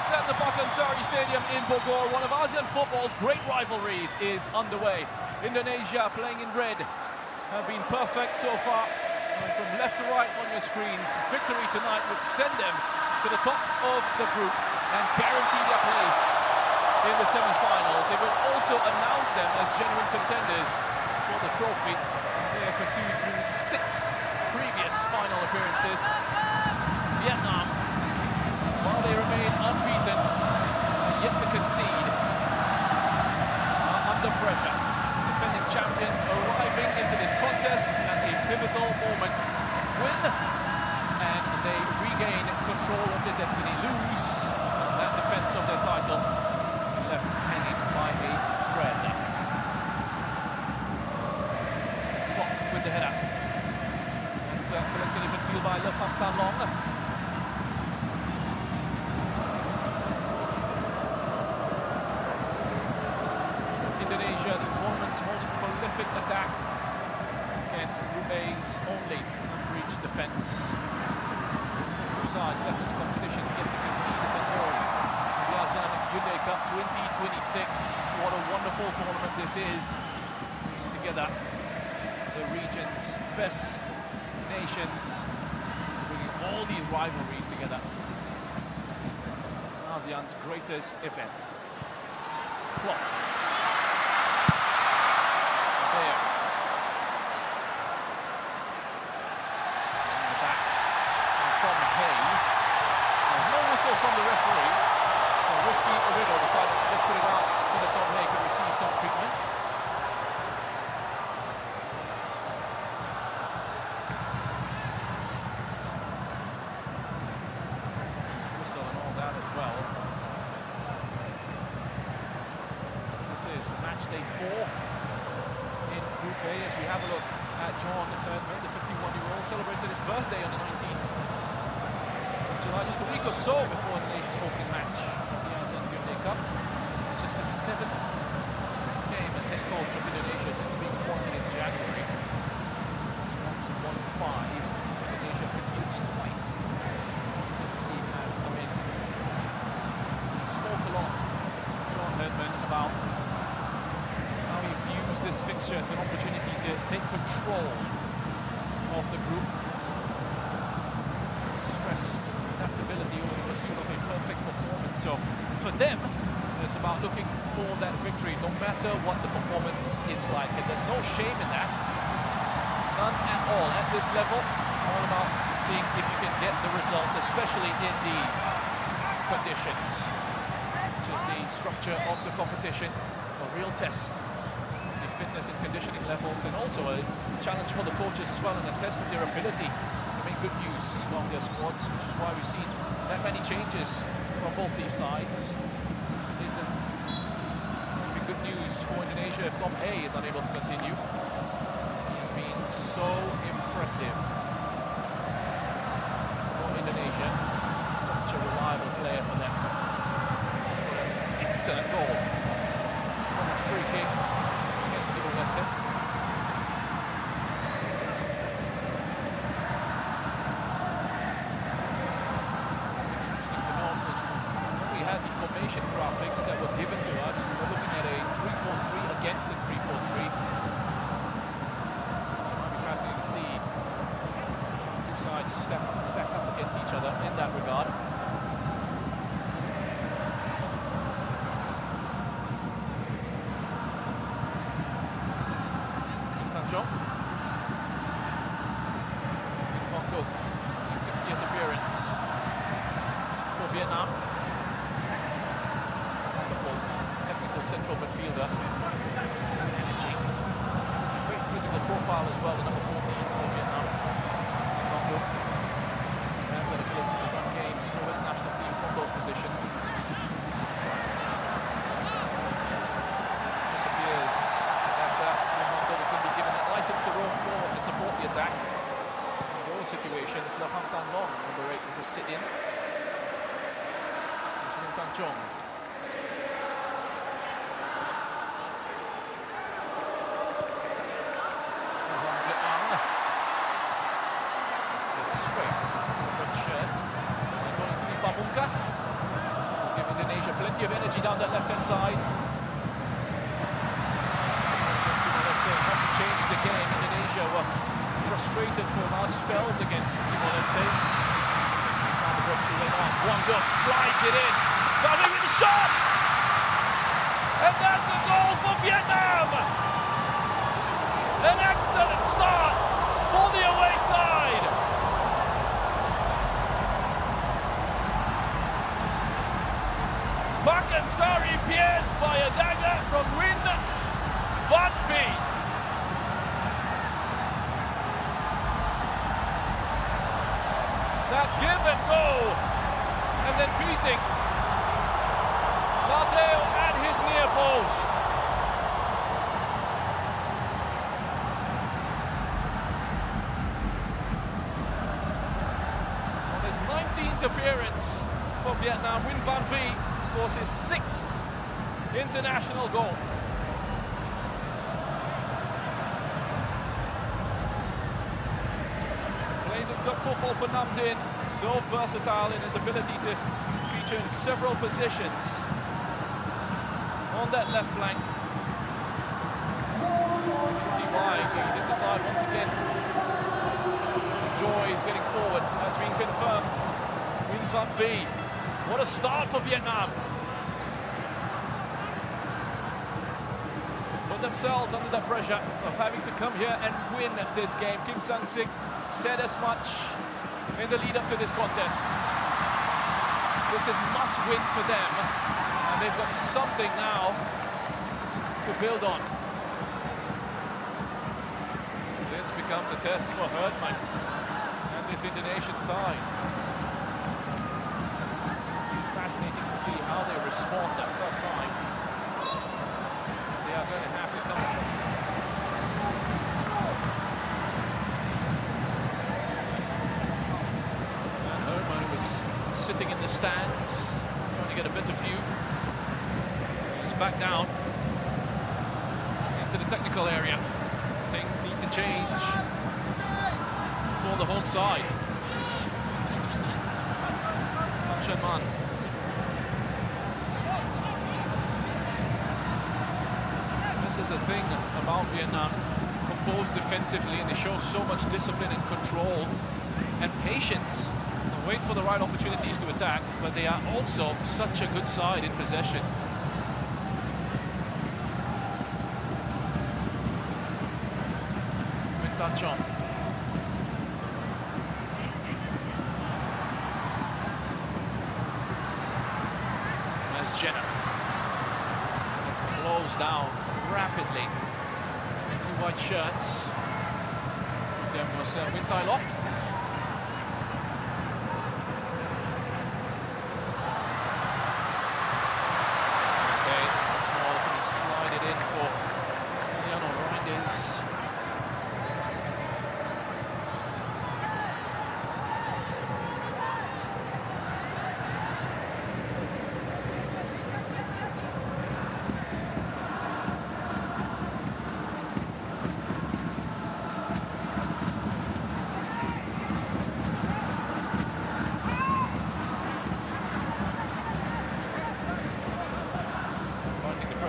It's at the Pakansari Stadium in Bogor. One of ASEAN football's great rivalries is underway. Indonesia, playing in red, have been perfect so far. And from left to right on your screens, victory tonight would send them to the top of the group and guarantee their place in the semi-finals. It will also announce them as genuine contenders for the trophy. They have pursued through 6 previous final appearances. Vietnam, while they remain unbeaten and yet to concede, are under pressure. Defending champions arriving into this contest at a pivotal moment. Win, and they regain control of their destiny. Lose, that defense of their title left hanging by a thread. Clock with the header. It's collected in midfield by Long. Indonesia, the tournament's most prolific attack against Group A's only unbreached defense. Two sides left in the competition yet to concede at home. The ASEAN Hyundai Cup 2026. What a wonderful tournament this is. Bringing together the region's best nations, bringing all these rivalries together. ASEAN's greatest event. Clock. From the referee, so Risky Orido decided to just put it out so that Tom Hay could receive some treatment. Whistle and all that as well. This is match day 4 in Group A as we have a look at John Herdman, the 51-year-old, celebrated his birthday on the 19th. July, just a week or so before Indonesia's opening match of the ASEAN Hyundai Cup. It's just his 7th game as head coach of Indonesia since being appointed in January. He's once and won 5. Indonesia have conceded just twice since he has come in. We spoke a lot, John Herdman, about how he views this fixture as an opportunity to take control of the group. Stressed adaptability over the pursuit of a perfect performance. So for them, it's about looking for that victory no matter what the performance is like, and there's no shame in that, none at all at this level. All about seeing if you can get the result, especially in these conditions, which is the structure of the competition. A real test of the fitness and conditioning levels, and also a challenge for the coaches as well, and a test of their ability make good use of their squads, which is why we've seen that many changes from both these sides. This isn't good news for Indonesia if Tom Hay is unable to continue. He's been so impressive for Indonesia. Such a reliable player for them. He's got an excellent goal from a free kick against Timor-Leste. Graphics that were given to us, we were looking at a 3-4-3 against a 3-4-3. So it might be fascinating to see two sides stack up against each other in that regard. Tanjong. Mongkok, his 60th appearance for Vietnam. Central midfielder, energy, great physical profile as well, the number 14 for Vietnam. Congo has that ability to run games for his national team from those positions. It just appears that Congo is going to be given that license to roam forward to support the attack. In those situations, Laham Tan Long, number 8, will just sit in. Tan Chong. Indonesia, plenty of energy down that left-hand side. Have to change the game. Indonesia were frustrated for large spells against Timor-Leste. Found the box who went on. Warmed up, slides it in. Bobby with the shot! And that's the goal for Vietnam! An excellent start for the away side. Sari pierced by a dagger from Nguyen Van Vie. That give and go, and then beating Ladeo at his near post. On his 19th appearance for Vietnam, Nguyen Van Vie scores his 6th international goal. Plays his club football for Nam Dinh, so versatile in his ability to feature in several positions on that left flank. You can see why he's in the side once again. Joy is getting forward, that's been confirmed. Nguyen Van Vie. What a start for Vietnam. Put themselves under the pressure of having to come here and win this game. Kim Sang-sik said as much in the lead up to this contest. This is must win for them, and they've got something now to build on. This becomes a test for Herdman and this Indonesian side. Fascinating to see how they respond that first time. They are going to have to come. And Herdman, who was sitting in the stands, trying to get a better view, is back down into the technical area. Things need to change for the home side. Shenman. This is a thing about Vietnam, composed defensively, and they show so much discipline and control and patience and wait for the right opportunities to attack, but they are also such a good side in possession. Tachon. There's Jenner. It's closed down rapidly. Two white shirts. There was Win Tai Lock. Once more, can slide it in for Liano Reinders.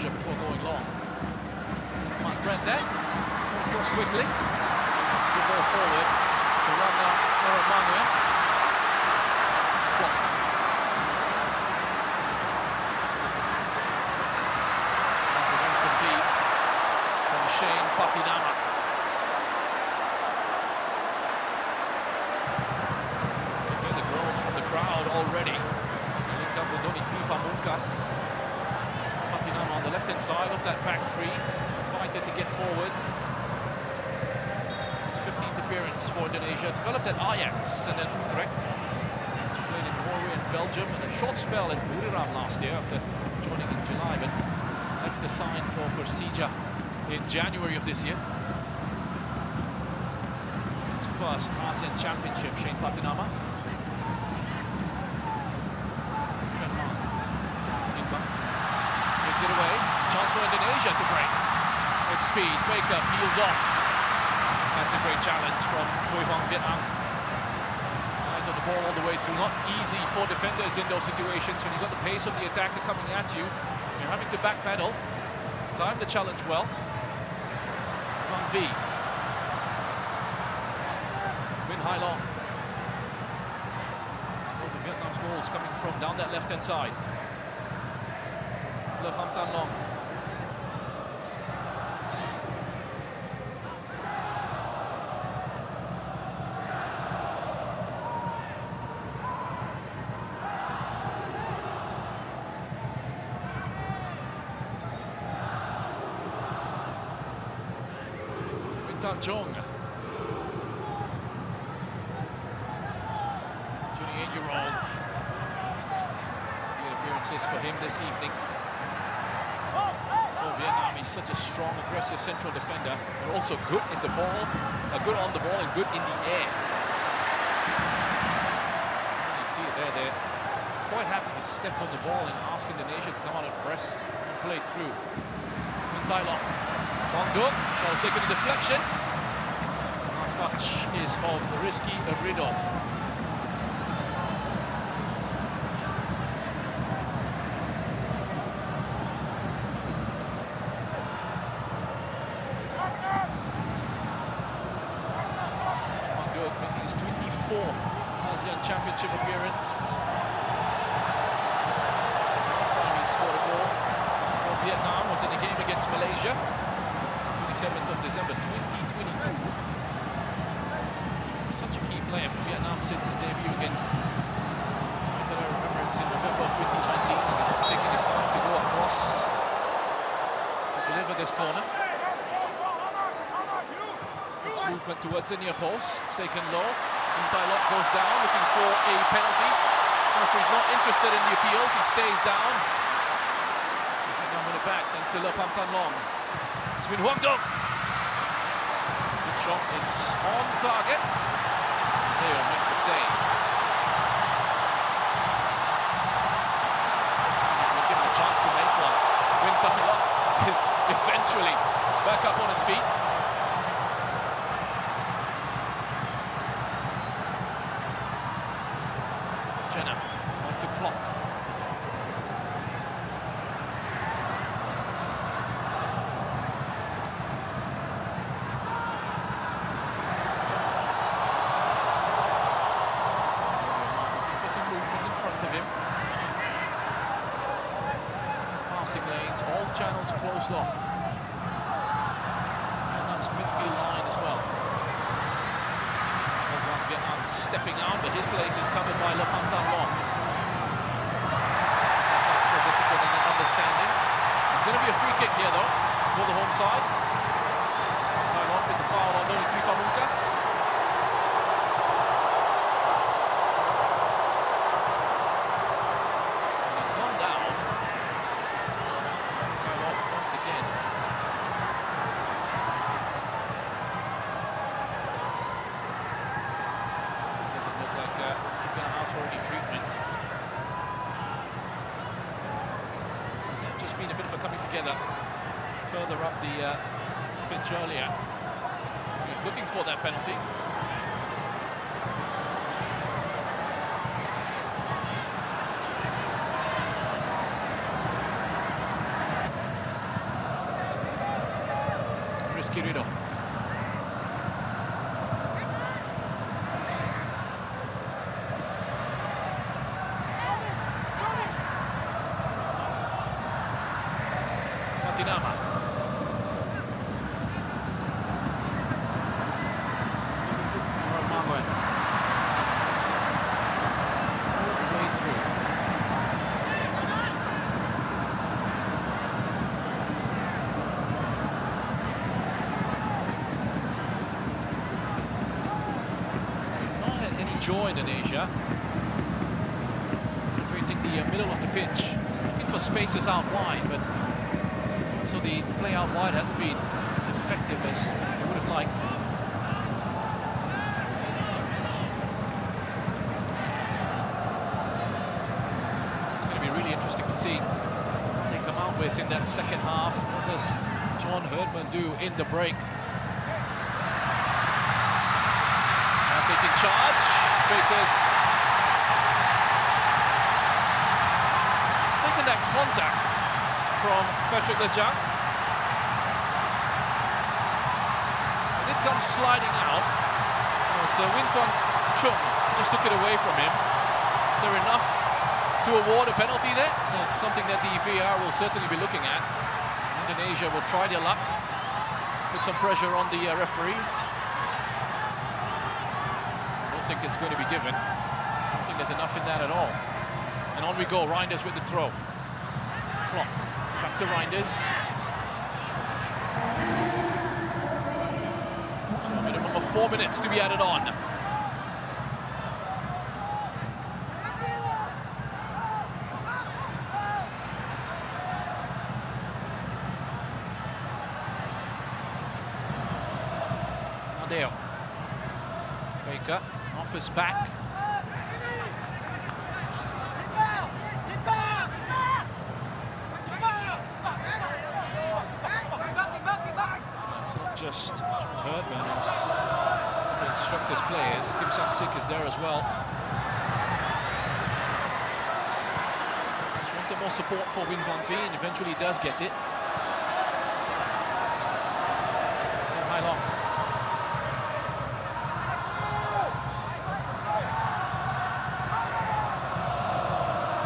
Before going long. Mark Brent there. Goes quickly. It's a good ball forward to run Manuel. That's a run from deep from Shane Patinama. You hear the groans from the crowd already. Link up with Donitri Pamungkas. On the left-hand side of that back three, invited to get forward. His 15th appearance for Indonesia, developed at Ajax and then Utrecht. He's played in Norway and Belgium, and a short spell at Buriram last year after joining in July, but left the sign for Persija in January of this year. His first ASEAN Championship, Shane Patinama. It away, chance for Indonesia to break. With speed, Baker peels off. That's a great challenge from Huy Hoàng Vietnam. Eyes on the ball all the way through. Not easy for defenders in those situations when you've got the pace of the attacker coming at you. You're having to backpedal. Time the challenge well. Van V. Win Hai Long. Both of Vietnam's goals coming from down that left-hand side. Le Ham Tan Long. Tan Chong, 28-year-old. Good appearances for him this evening. For Vietnam, he's such a strong, aggressive central defender, but also good in the ball, good on the ball, and good in the air. You see it there. They're quite happy to step on the ball and ask Indonesia to come out and press and play through. In Tai Long. Wang Duc, shot is taken a deflection. Last touch is of Rizky Ridho. Wang Duc making his 24th ASEAN Championship appearance. Last time he scored a goal for Vietnam was in a game against Malaysia. 27th of December 2022. Such a key player for Vietnam since his debut against Remembrance in November of 2019, and he's taking his time to go across to deliver this corner. It's movement towards the near post. It's taken low. Tai Long goes down, looking for a penalty. Referee's not interested in the appeals. He stays down. Vietnam win it back thanks to Le Ham Tan Long. It's been Wang Duc. Good shot, it's on target. Leo makes the save. We'll give him a chance to make one. Win Tai Long is eventually back up on his feet. Jenna on to clock. Lanes, all channels closed off. Vietnam's midfield line as well. Vietnam stepping out, but his place is covered by Le Ham Tan Long. Tactical discipline and understanding. There's going to be a free kick here though for the home side. Tai Long with the foul on Doni Tri Pamungkas. For any treatment. Just been a bit of a coming together further up the pitch earlier. He's looking for that penalty. Rizky Ridho. Dinama. Marwan. All the way through. Not had any joy, Indonesia. Entering the middle of the pitch, looking for spaces out wide, but so the play out wide hasn't been as effective as they would have liked. It's going to be really interesting to see what they come out with in that second half. What does John Herdman do in the break? Now taking charge, Bakers that contact from Patrick Lejang. And it comes sliding out. So Winton Chung just took it away from him. Is there enough to award a penalty there? That's something that the VAR will certainly be looking at. Indonesia will try their luck, put some pressure on the referee. I don't think it's going to be given. I don't think there's enough in that at all. And on we go, Reinders with the throw. Clock, back to Reinders. So a minimum of 4 minutes to be added on. Nadeo. Baker offers back. Just John Herdman, who's the instructor's players. Kim Sang-sik is there as well. Just wanted more support for Win Van Veen, and eventually he does get it. And Hai Long.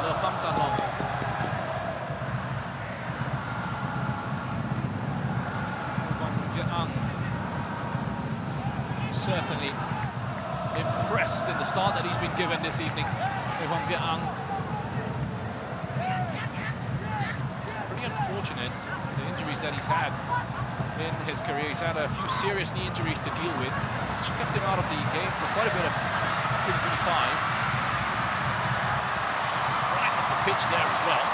Le Pham Tan Long. Certainly impressed in the start that he's been given this evening. Hwang Viet-ang. Pretty unfortunate, the injuries that he's had in his career. He's had a few serious knee injuries to deal with, which kept him out of the game for quite a bit of 2025. He's right up the pitch there as well.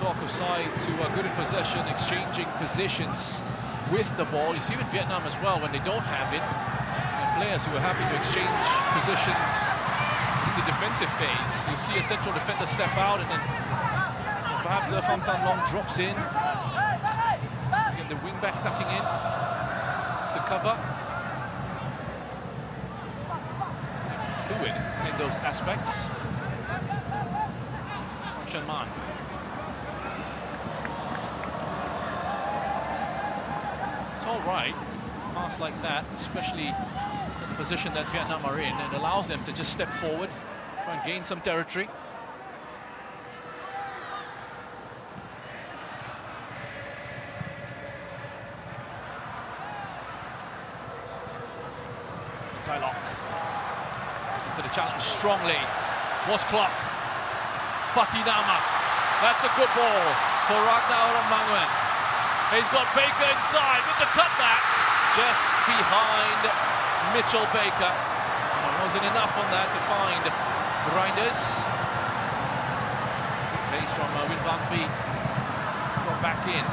Talk of sides who are good in possession, exchanging positions with the ball. You see with Vietnam as well, when they don't have it, players who are happy to exchange positions in the defensive phase. You see a central defender step out, and then perhaps Le Pham Tan Long drops in. Again, the wing back tucking in to cover. Fluid in those aspects. Shen Man. It's all right, pass like that, especially in the position that Vietnam are in. It allows them to just step forward, try and gain some territory. Dialogue into the challenge strongly. Was clock. Patinama. That's a good ball for Ragnar Manguen. He's got Baker inside with the cutback, just behind Mitchell Baker. There wasn't enough on that to find Reinders. Pace from Win Van Veen. Drop back in.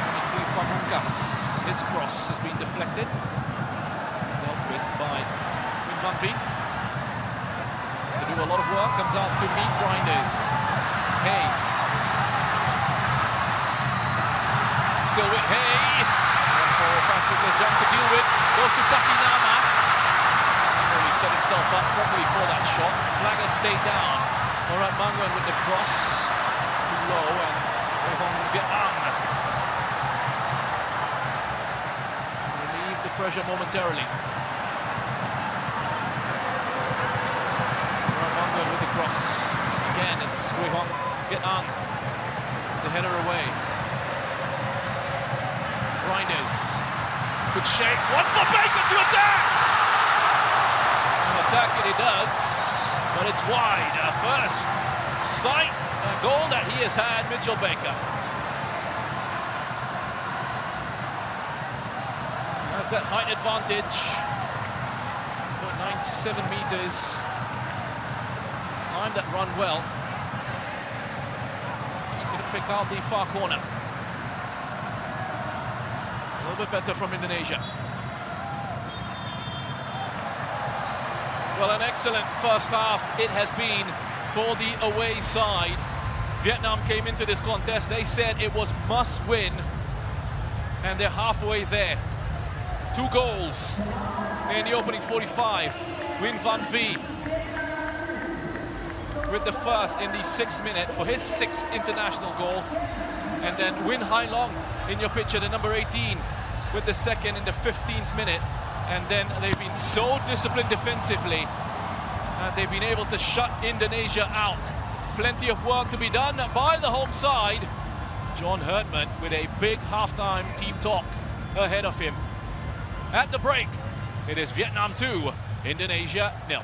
Dimitri Pamungkas. His cross has been deflected. Dealt with by Win Van Veen. To do a lot of work, comes out to meet Reinders. Hey. Still with Hay. One for Patrick Lejang to deal with. Goes to Patinama. Really set himself up properly for that shot. Flagger stayed down. Alright, Manguen with the cross. Too low, and Hwang Viet-ang relieve the pressure momentarily. Alright, Manguen with the cross. Again, it's Hwang Viet-ang. The header away. Reinders. Good shape. One for Baker to attack! And attack it he does, but it's wide. First sight goal that he has had, Mitchell Baker. Has that height advantage. 0.97 meters. Timed that run well. Just couldn't pick out the far corner. A little bit better from Indonesia. Well, an excellent first half it has been for the away side. Vietnam came into this contest, they said it was must win. and they're halfway there. 2 goals in the opening 45. Win van Vie with the first in the 6th minute for his 6th international goal. And then Win Hai Long in your picture, the number 18, with the 2nd in the 15th minute. And then they've been so disciplined defensively, and they've been able to shut Indonesia out. Plenty of work to be done by the home side. John Herdman with a big halftime team talk ahead of him. At the break, it is Vietnam 2, Indonesia 0.